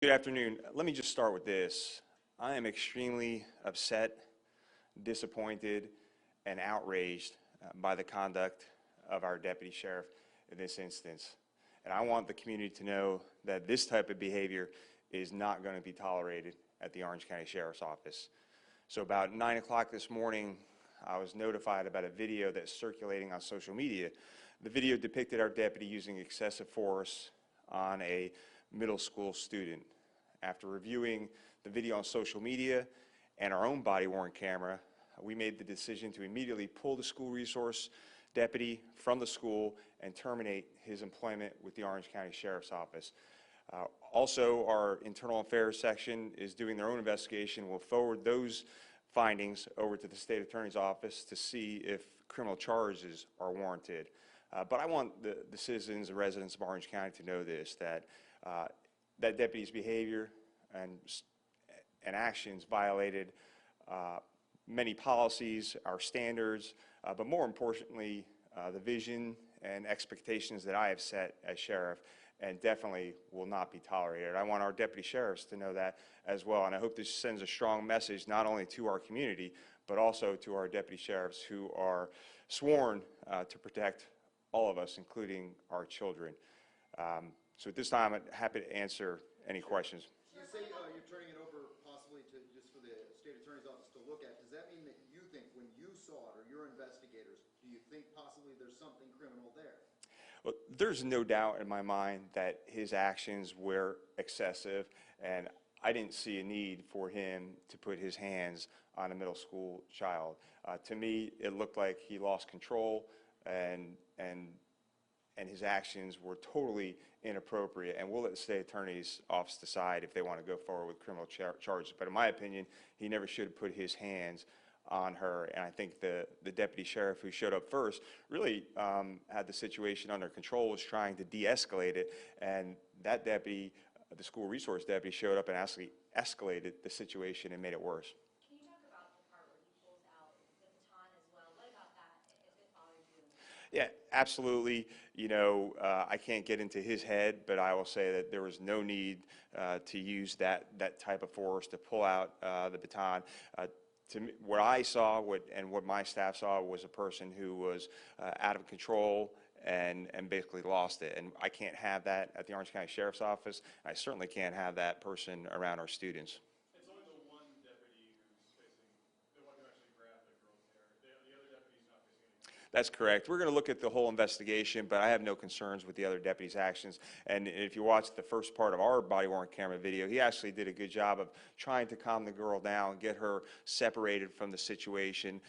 Good afternoon. Let me just start with this. I am extremely upset, disappointed, and outraged by the conduct of our deputy sheriff in this instance. And I want the community to know that this type of behavior is not going to be tolerated at the Orange County Sheriff's Office. So about 9 o'clock this morning, I was notified about a video that's circulating on social media. The video depicted our deputy using excessive force on a middle school student. After reviewing the video on social media and our own body-worn camera, we made the decision to immediately pull the school resource deputy from the school and terminate his employment with the Orange County Sheriff's Office. Also, our internal affairs section is doing their own investigation. We'll forward those findings over to the state attorney's office to see if criminal charges are warranted. But I want the citizens and residents of Orange County to know this, that that deputy's behavior and actions violated many policies, our standards, but more importantly, the vision and expectations that I have set as sheriff, and definitely will not be tolerated. I want our deputy sheriffs to know that as well, and I hope this sends a strong message not only to our community, but also to our deputy sheriffs who are sworn to protect all of us, including our children. So at this time, I'm happy to answer any questions. You say you're turning it over possibly to just for the state attorney's office to look at. Does that mean that you think when you saw it, or your investigators, do you think possibly there's something criminal there? Well, there's no doubt in my mind that his actions were excessive, and I didn't see a need for him to put his hands on a middle school child. To me, it looked like he lost control, and his actions were totally inappropriate, and we'll let the state attorney's office decide if they want to go forward with criminal charges. But in my opinion, he never should have put his hands on her, and I think the deputy sheriff who showed up first really had the situation under control, was trying to de-escalate it, and that deputy, the school resource deputy, showed up and actually escalated the situation and made it worse. Can you talk about the part where he pulls out the baton as well? What about that, if it bothers you? Yeah, absolutely. You know, I can't get into his head, but I will say that there was no need to use that type of force to pull out the baton. To me, what I saw, what my staff saw, was a person who was out of control and basically lost it. And I can't have that at the Orange County Sheriff's Office. I certainly can't have that person around our students. It's only the one deputy who's facing, the one who actually grabbed the girl's hair. The other deputy's not facing anything. That's correct. We're going to look at the whole investigation, but I have no concerns with the other deputies' actions. And if you watch the first part of our body-worn camera video, he actually did a good job of trying to calm the girl down, get her separated from the situation,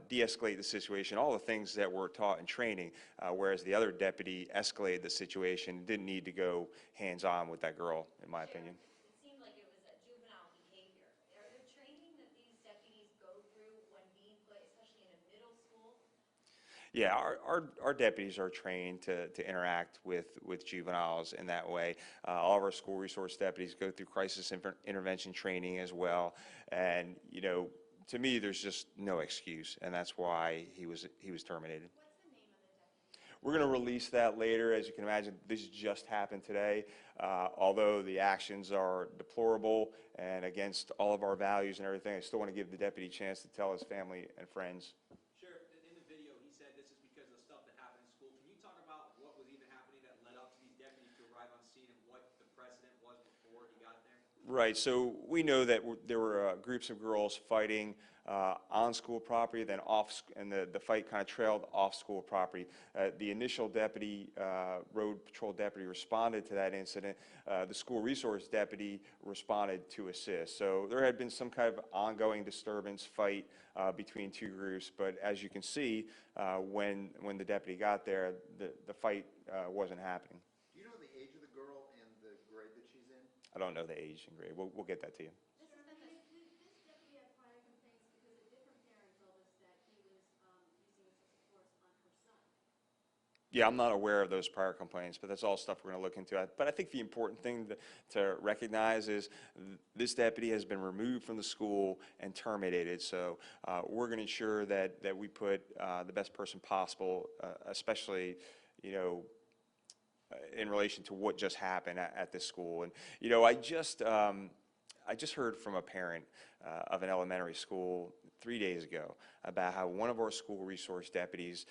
de-escalate the situation, all the things that were taught in training, whereas the other deputy escalated the situation, didn't need to go hands-on with that girl, in my opinion. It seemed like it was a juvenile behavior. Are there training that these deputies go through when being put, especially in a middle school? Yeah, our deputies are trained to interact with juveniles in that way. All of our school resource deputies go through crisis intervention training as well. And, you know, to me, there's just no excuse, and that's why he was terminated. What's the name of the deputy? We're going to release that later. As you can imagine, this just happened today. Although the actions are deplorable and against all of our values and everything, I still want to give the deputy a chance to tell his family and friends. Sheriff, in the video, he said this is because of the stuff that happened in school. Can you talk about what was even happening that led up to these deputies to arrive on scene and what the precedent was before he got there? Right, so we know that there were groups of girls fighting on school property, then off, and the fight kind of trailed off school property. The initial deputy, road patrol deputy, responded to that incident. The school resource deputy responded to assist. So there had been some kind of ongoing disturbance, fight between two groups, but as you can see, when the deputy got there, the fight wasn't happening. Do you know the age of the girl and the grade that she's in? I don't know the age and grade. We'll get that to you. This deputy had prior complaints because a different parent told us that he was using excessive force on her son. Yeah, I'm not aware of those prior complaints, but that's all stuff we're going to look into. But I think the important thing to recognize is this deputy has been removed from the school and terminated. So we're going to ensure that we put the best person possible, especially, you know, in relation to what just happened at this school. And, you know, I just heard from a parent of an elementary school 3 days ago about how one of our school resource deputies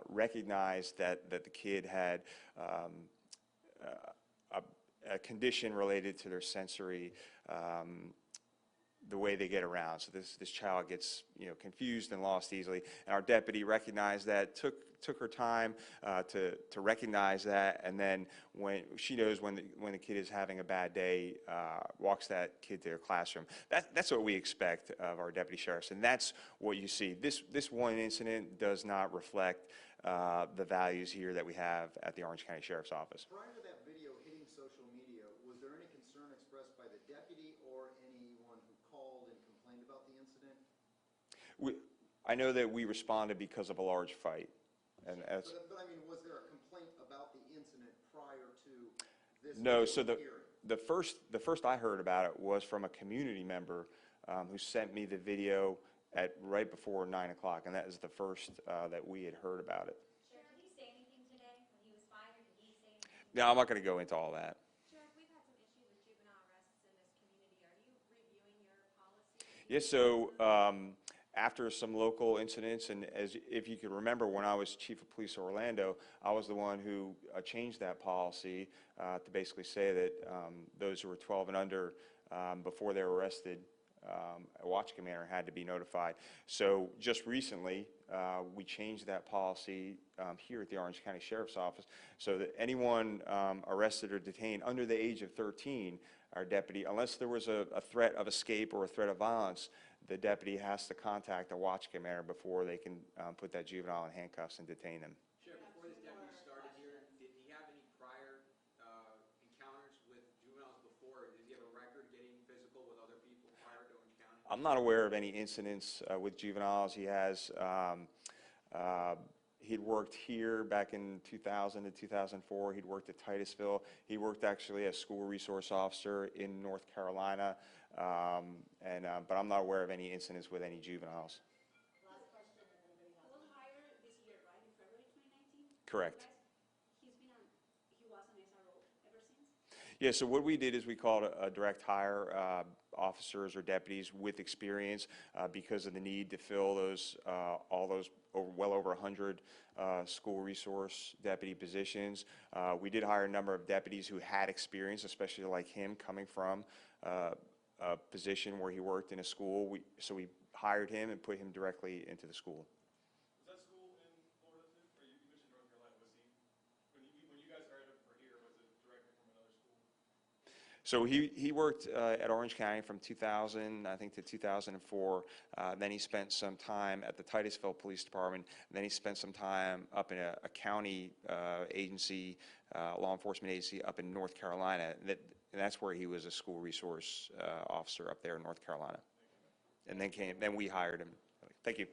recognized that the kid had a condition related to their sensory, the way they get around. So this child gets, you know, confused and lost easily. And our deputy recognized that, took her time to recognize that, and then when she knows when the kid is having a bad day, walks that kid to their classroom. That's what we expect of our deputy sheriffs, and that's what you see. This one incident does not reflect the values here that we have at the Orange County Sheriff's Office. Prior to that video hitting social media, was there any concern expressed by the deputy or anyone who called and complained about the incident? I know that we responded because of a large fight. And as, But I mean, was there a complaint about the incident prior to this no, video so hearing? the first I heard about it was from a community member who sent me the video at right before 9 o'clock, and that is the first that we had heard about it. Sheriff, did he say anything today when he was fired? Did he say anything? Now, I'm not going to go into all that. Sheriff, we've had some issues with juvenile arrests in this community. Are you reviewing your policy? Yes, so after some local incidents, and as if you could remember, when I was chief of police of Orlando, I was the one who changed that policy to basically say that those who were 12 and under, before they were arrested, a watch commander had to be notified. So just recently, we changed that policy here at the Orange County Sheriff's Office so that anyone arrested or detained under the age of 13, our deputy, unless there was a threat of escape or a threat of violence, the deputy has to contact a watch commander before they can put that juvenile in handcuffs and detain them. Sheriff, before this deputy started here, did he have any prior encounters with juveniles before? Does he have a record getting physical with other people prior to Orange County? I'm not aware of any incidents with juveniles. He has, he'd worked here back in 2000 to 2004. He'd worked at Titusville. He worked actually as school resource officer in North Carolina. But I'm not aware of any incidents with any juveniles. Last question, and then we have. We'll hire this year, right, in February 2019? Correct. He was an SRO ever since? Yeah, so what we did is we called a direct hire officers or deputies with experience because of the need to fill those, all those well over 100 school resource deputy positions. We did hire a number of deputies who had experience, especially like him coming from a position where he worked in a school. So we hired him and put him directly into the school. Was that school in Florida too? Or you mentioned North Carolina. Was he, when you guys hired him for here, was it directly from another school? So he worked at Orange County from 2000, I think, to 2004. Then he spent some time at the Titusville Police Department. And then he spent some time up in a county agency, law enforcement agency up in North Carolina. And that's where he was a school resource officer up there in North Carolina. And then we hired him. Thank you.